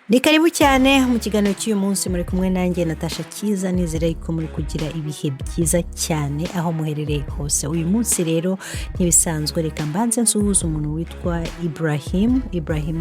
Ni karibu cyane mu kiganiro cy'uyu munsi muri kumwe nanjye Natasha Kiza nizera yuko muri kugira ibihe byiza cyane aho muherereye hose. Uyu munsi rero ntibisanzwe reka mbanze nsuhuza umuntu witwa Ibrahim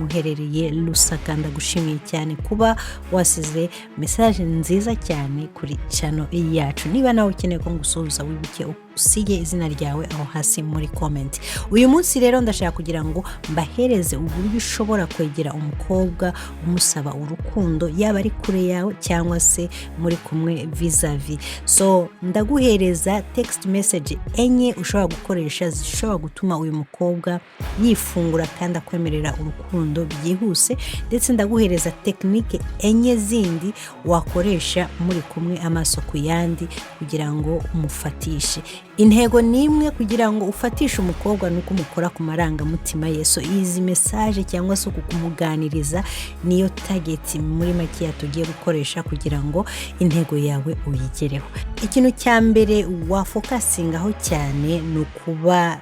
uherereye Lusaka. Ndagushimiye cyane kuba wasize message nziza cyane kuri channel yacu. Niba nawe ukeneye ko ngusuhuza wibuke usige izina ryawe aho hasi muri comment. Uyu munsi rero ndashaka kugira ngo mbahereze uburyo ushobora kwegera umukobwa umusaba urukundo yaba ari kure yawe cyangwa se muri kumwe vis-a-vis. So ndaguhereza text message enye ushobora gukoresha zishobora gutuma uyu mukobwa yifungura kandi akwemerera urukundo byihuse, ndetse ndaguhereza technique enye zindi wakoresha muri kumwe amaso ku yandi kugira ngo umufatishe. Intego nimwe kugira ngo ufatishe umukobwa nuko umukora ku marangamutima ye. So izi message cyangwa se kumuganiriza niyo target muri make tugiye gukoresha kugira ngo intego yawe uyigereho. Ikintu cya mbere wafokasingaho cyane nukuba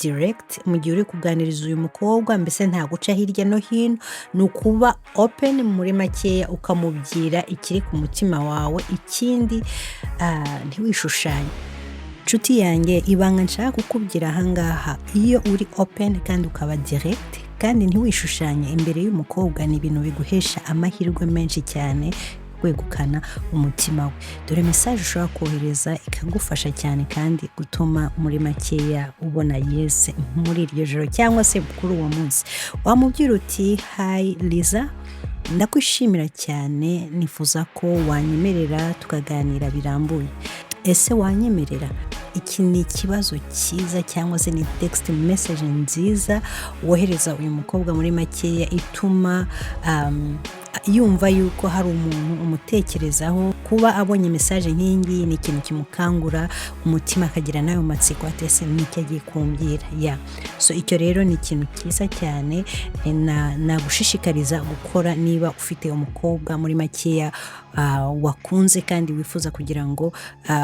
direct mu gihe uri kuganiriza uyu mukobwa, mbese nta guca hirya no hino, nukuba open muri make ukamubwira ikiri ku mutima wawe. Ikindi ntiwishushanye. Nshuti yanjye, ibanga nshaka kukubwira ahangaha, iyo uri open kandi ukaba direct kandi ntiwishushanye imbere y'umukobwa, ni ibintu biguhesha amahirwe menshi cyane kwegukana umutima we. Dore message ushobora kohereza ikagufasha cyane kandi gutuma muri makeya ubona yes muri iryo joro cyangwa se kuri uwo munsi. Wamubwira uti hi Liza, ndakwishimira cyane, nifuza ko wanyemerera tukaganira birambuye. Ese wanyemerera? Iki ni ikibazo cyiza cyangwa se ni text message nziza wohereza uyu mukobwa muri makeya ituma yumva yuko hari umuntu umutekerezaho. Kuba abonye message nk'ingi ni ikintu kimukangura umutima, akagira nayo matsiko atese n'icyo agiye kumbwira. So icyo rero ni ikintu cyiza cyane nagushishikariza gukora niba ufite umukobwa muri makeya wakunze kandi wifuza kugira ngo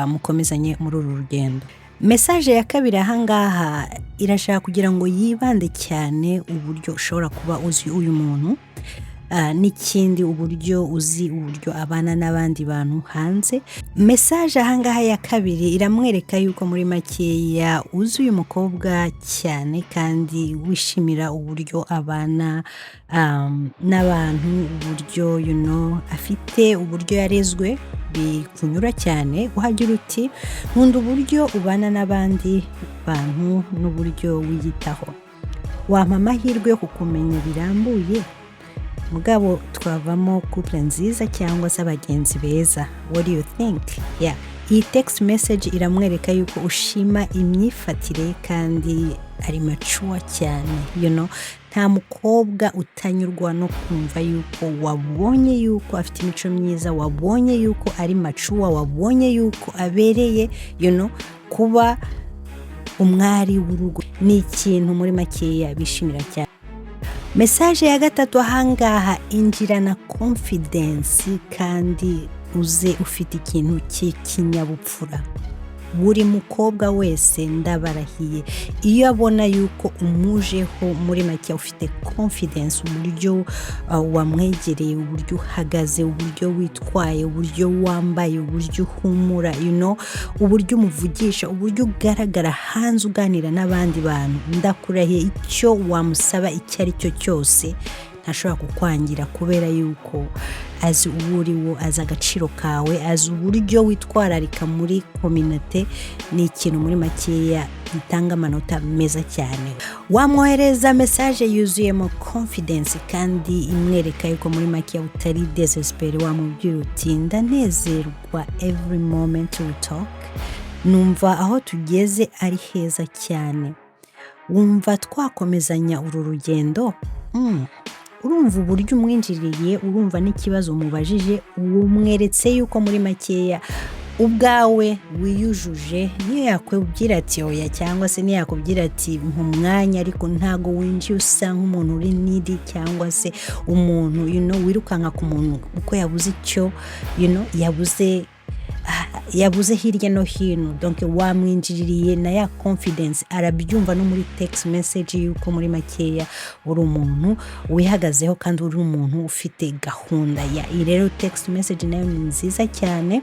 mukomezanye muri uru rugendo. Message ya kabiri ahangaha irashaka kugira ngo yibande cyane uburyo ushobora kuba uzi uyu muntu, n'ikindi uburyo uzi uburyo abana n'abandi bantu hanze. Message ahangaha ya kabiri iramwereka yuko muri makeya uzi uyu mukobwa cyane kandi wishimira uburyo abana n'abantu, uburyo afite, uburyo yarezwe bikunyura cyane. Uhagira uti nkunda uburyo ubana n'abandi bantu n'uburyo wiyitaho, wampa amahirwe yo kukumenya birambuye, mugabo twavamo couple nziza cyangwa se abagenzi beza. What do you think? Iyi text message iramwereka yuko ushima imyifatire kandi ari mature cyane. Nta mukobwa utanyurwa no kumva yuko wabonye yuko afite imico myiza, wabonye yuko ari mature, wabonye yuko abereye kuba umwari w'urugo. Ni ikintu muri makeya bishimira cyane. Message ya gatatu ahangaha, injirana confidence kandi uze ufite ikintu cy'ikinyabupfura. Buri mukobwa wese ndabarahiye iyo abona yuko umujeho muri make ufite confidence, uburyo wamwegereye, uburyo uhagaze, uburyo witwaye, uburyo wambaye, uburyo uhumura, uburyo umuvugisha, uburyo ugaragara hanze uganira n'abandi bantu, ndakurahiye icyo wamusaba icyo ari cyo cyose ntashobora kukwangira, kubera yuko azi uwo uri wo, azi agaciro kawe, azi uburyo witwararika muri community. Ni ikintu muri makeya gitanga amanota meza cyane. Wamwohereza message yuzuyemo confidence kandi imwereka yuko muri makeya utari desespere. Wamubwira uti ndanezerwa every moment we talk, numva aho tugeze ari heza cyane, wumva twakomezanya uru rugendo. Urumva uburyo umwinjiriye, urumva n'ikibazo umubajije, umweretse yuko muri makeya ubwawe wiyujuje. Niyo yakubwira ati oya cyangwa se niyo yakubwira ati mwanya, ariko ntago winjiye usa nk'umuntu uri needy cyangwa se umuntu wirukanka ku muntu uko yabuze icyo yabuze yabuze hirya no hino, donc wamwinjiririye na ya confidence arabyumva no muri text message yuko muri makeya uri umuntu wihagazeho kandi uri umuntu ufite gahunda ya rero text message nayo ni nziza cyane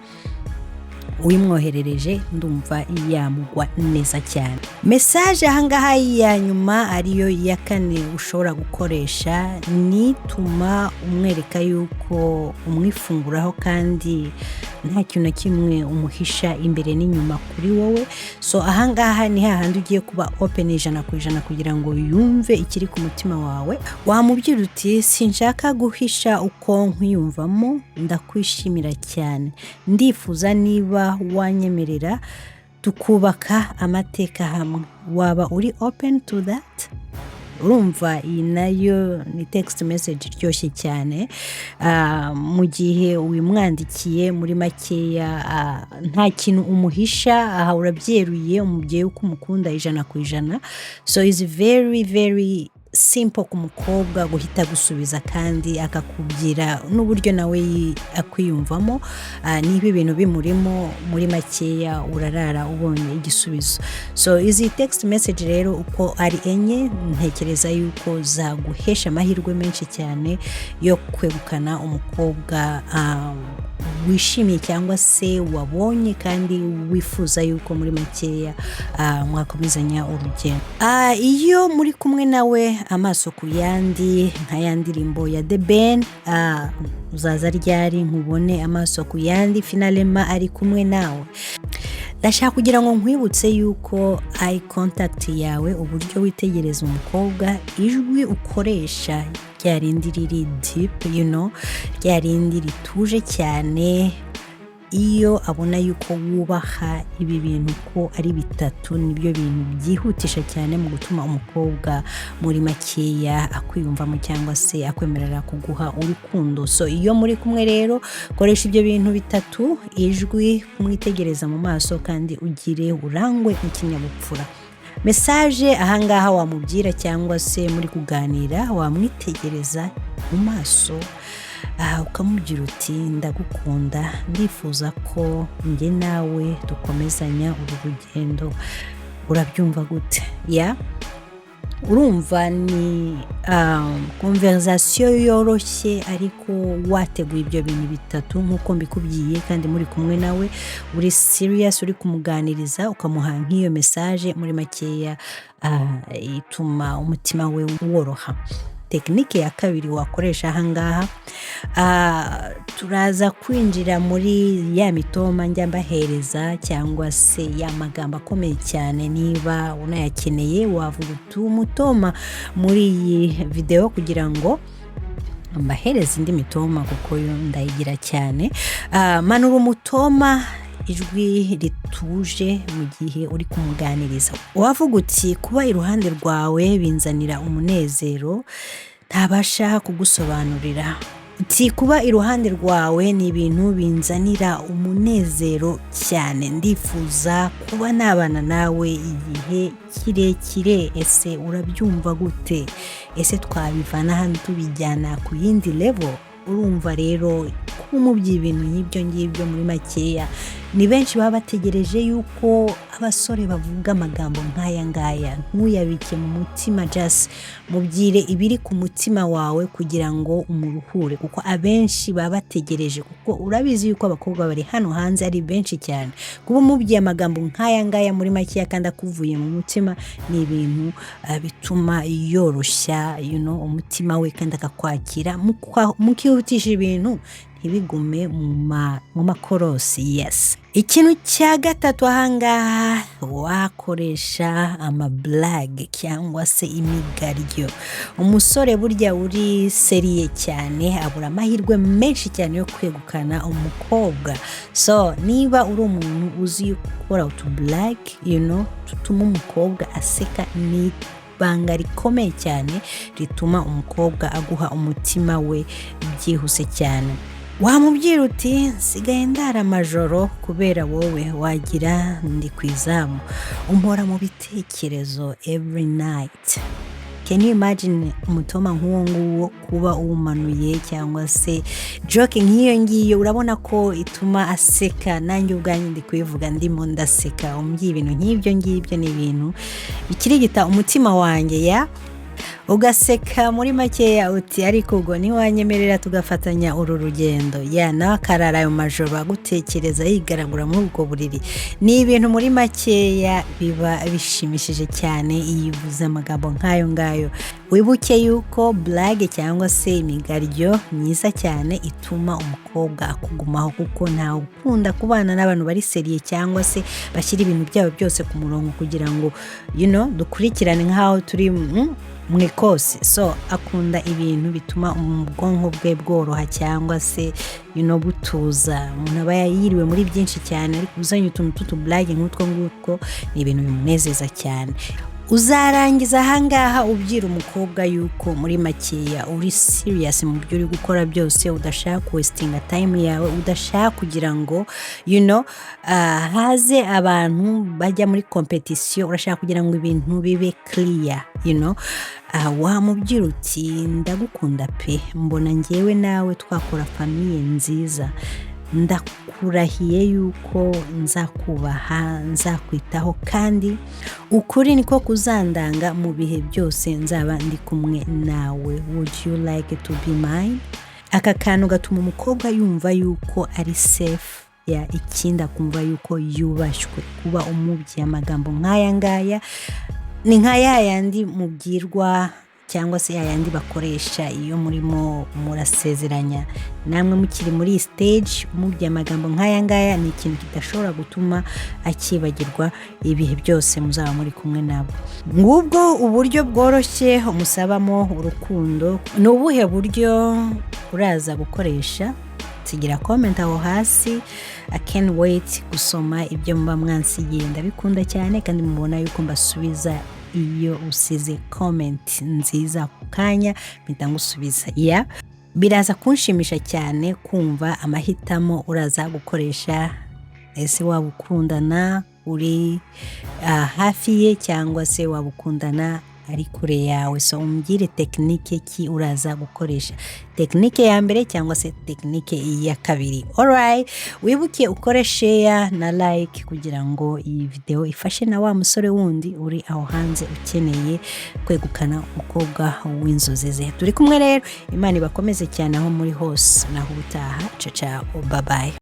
uyimwoherereje ndumva yamugwa neza cyane. Message ahangaha ya nyuma ariyo ya kane ushobora gukoresha ni tuma umwereka yuko umwifunguraho kandi nta kintu na kimwe umuhisha imbere n'inyuma kuri wowe. So ahangaha ni hahandi ugiye kuba open 100% kugira ngo yumve ikiri ku mutima wawe. Wamubwira uti sinshaka guhisha uko nkwiyumvamo, ndakwishimira cyane, ndifuza niba wanyemerera tukubaka amateka hamwe, waba uri open to that? Urumva iyi nayo ni text message iryoshye cyane mu gihe wimwandikiye muri makeya nta kintu umuhisha, aha urabyeruye umubyeyi uko umukunda 100%. So is very simple ku mukobwa guhita gusubiza kandi akakubwira n'uburyo nawe akwiyumvamo. Niba ibintu bimurimo muri makeya urarara ubonye igisubizo. So izi text message rero uko ari enye ntekereza yuko zaguhesha amahirwe menshi cyane yo kwegukana umukobwa wishimiye cyangwa se wabonye kandi wifuza yuko muri makeya mwakomezanya urugendo. Iyo muri kumwe nawe amaso ku yandi nka ya ndirimbo ya The Ben, uzaza ryari nkubone amaso ku yandi, finalema ari kumwe nawe. Ndashaka kugira ngo nkwibutse yuko eye contact yawe, uburyo witegereza umukobwa, ijwi ukoresha ryarindi riri deep, ryarindi rituje cyane. Iyo abona yuko wubaha ibi bintu ko ari bitatu, nibyo bintu byihutisha cyane mu gutuma umukobwa muri makeya akwiyumvamo cyangwa se akwemerera kuguha urukundo. So iyo muri kumwe rero koresha ibyo bintu bitatu: ijwi, kumwitegereza mu maso, kandi ugire urangwe n'ikinyabupfura. Message ahangaha wamubwira cyangwa se muri kuganira wamwitegereza mu maso ukamubwira uti ndagukunda, ndifuza ko njye nawe dukomezanya uru rugendo. Urabyumva gute? Urumva ni conversation yoroshye ariko wateguye ibyo bintu bitatu nkuko mbikubwiye, kandi muri kumwe nawe uri serious, uri kumuganiriza ukamuha nk'iyo message muri makeya ituma umutima we woroha. Tekinike ya kabiri wakoresha ahangaha, turaza kwinjira muri ya mitoma njya mbahereza cyangwa se ya magambo akomeye cyane. Niba unayakeneye wavuga umutoma muri iyi video kugira ngo mbahereze indi mitoma kuko yo ndayigira cyane. Manura umutoma, ijwi rituje mu gihe uri kumuganiriza. Wavuga uti kuba iruhande rwawe binzanira umunezero ntabasha kugusobanurira. Uti kuba iruhande rwawe ni ibintu binzanira umunezero cyane, ndifuza kuba nabana nawe igihe kirekire. Ese urabyumva gute? Ese twabivana hano tubijyana ku yindi level? Urumva rero kumubye ibintu nk'ibyo ngibyo muri makeya ni benshi baba bategereje yuko abasore bavuga amagambo nk'aya ngaya. Ntuyabike mu mutima, just mubwire ibiri ku mutima wawe kugira ngo umuruhure, kuko abenshi baba bategereje, kuko urabizi yuko abakobwa bari hano hanze ari benshi cyane. Kuba umubwiye amagambo nk'aya ngaya muri makeya kandi akuvuye mu mutima ni ibintu bituma yoroshya umutima we kandi akakwakira. Mukihutisha ibintu ntibigume mu makorosi. Yes. Ikintu cya gatatu ahangaha wakoresha blague cyangwa se imigaryo. Umusore burya uri seriye cyane abura amahirwe menshi cyane yo kwegukana umukobwa. So niba uri umuntu uzi gukora blague tutuma umukobwa aseka, ni banga rikomeye cyane rituma umukobwa aguha umutima we byihuse cyane. Wamubwira uti nsigaye ndara amajoro kubera wowe, wagira ndi kwizamu, umpora mu bitekerezo every night. Can you imagine umutoma nk'uwo nguwo kuba uwumanuye cyangwa se joke nk'iyo ngiyo, urabona ko ituma aseka. Nanjye ubwanjye ndi kubivuga ndimo ndaseka. Umbwiye ibintu nk'ibyo ngibyo ni ibintu bikirigita umutima wanjye ya ugaseka muri makeya uti ariko ubwo ntiwanyemerera tugafatanya uru rugendo ya nawe akarara ayo majoro agutekereza yigaragura muri ubwo buriri. Ni ibintu muri makeya biba bishimishije cyane iyo uvuze amagambo nk'ayo ngayo. Wibuke yuko blague cyangwa se imigaryo myiza cyane ituma umukobwa akugumaho, kuko ntawe ukunda kubana n'abantu bari seriye cyangwa se bashyira ibintu byabo byose ku murongo kugira ngo dukurikirane nk'aho turi mwikosi. So akunda ibintu bituma ubwonko bwe bworoha cyangwa se butuza. Umuntu aba yiriwe muri byinshi cyane, ariko uzanye utuntu tw'utublague nk'utwo ngutwo ni ibintu bimunezeza cyane. Uzarangiza ahangaha ubwira umukobwa yuko muri makeya uri serious mu byo uri gukora byose, udashaka wastinga time yawe, udashaka kugira ngo haze abantu bajya muri competition, urashaka kugira ngo ibintu bibe clear. Wamubwira uti ndagukunda pe, mbona njyewe nawe twakora famille nziza, ndakurahiye yuko nzakubaha, nzakwitaho, kandi ukuri niko kuzandanga mu bihe byose nzaba ndi kumwe nawe. Would you like to be mine? Aka kantu gatuma umukobwa yumva yuko ari safe, ikindi akumva yuko yubashywe. Kuba umubwiye amagambo nk'aya ngaya ni nka yayandi mubwirwa cyangwa se yayandi bakoresha iyo murimo murasezeranya. Namwe mukiri muri stage umubwiye amagambo nk'aya ngaya ni ikintu kidashobora gutuma akibagirwa ibihe byose muzaba muri kumwe nabo. Ngubwo uburyo bworoshye umusabamo urukundo. Ni ubuhe buryo uraza gukoresha? Sigira comment aho hasi. I can't wait gusoma ibyo muba mwansigiye. Ndabikunda cyane kandi mubona yuko mbasubiza iyo usize comment nziza ku kanya mpita ngusubiza. Biraza kunshimisha cyane kumva amahitamo uraza gukoresha. Ese waba ukundana uri hafi ye cyangwa se waba ukundana ari kure yawe? So umbwire tekinike ki uraza gukoresha, tekinike ya mbere cyangwa se tekinike ya kabiri. Alright, wibuke ukore share na like kugira ngo iyi video ifashe na wa musore wundi uri aho hanze ukeneye kwegukana umukobwa w'inzozi ze. Turi kumwe rero, Imana ibakomeze cyane aho muri hose. Naho utaha, ciao, bye bye.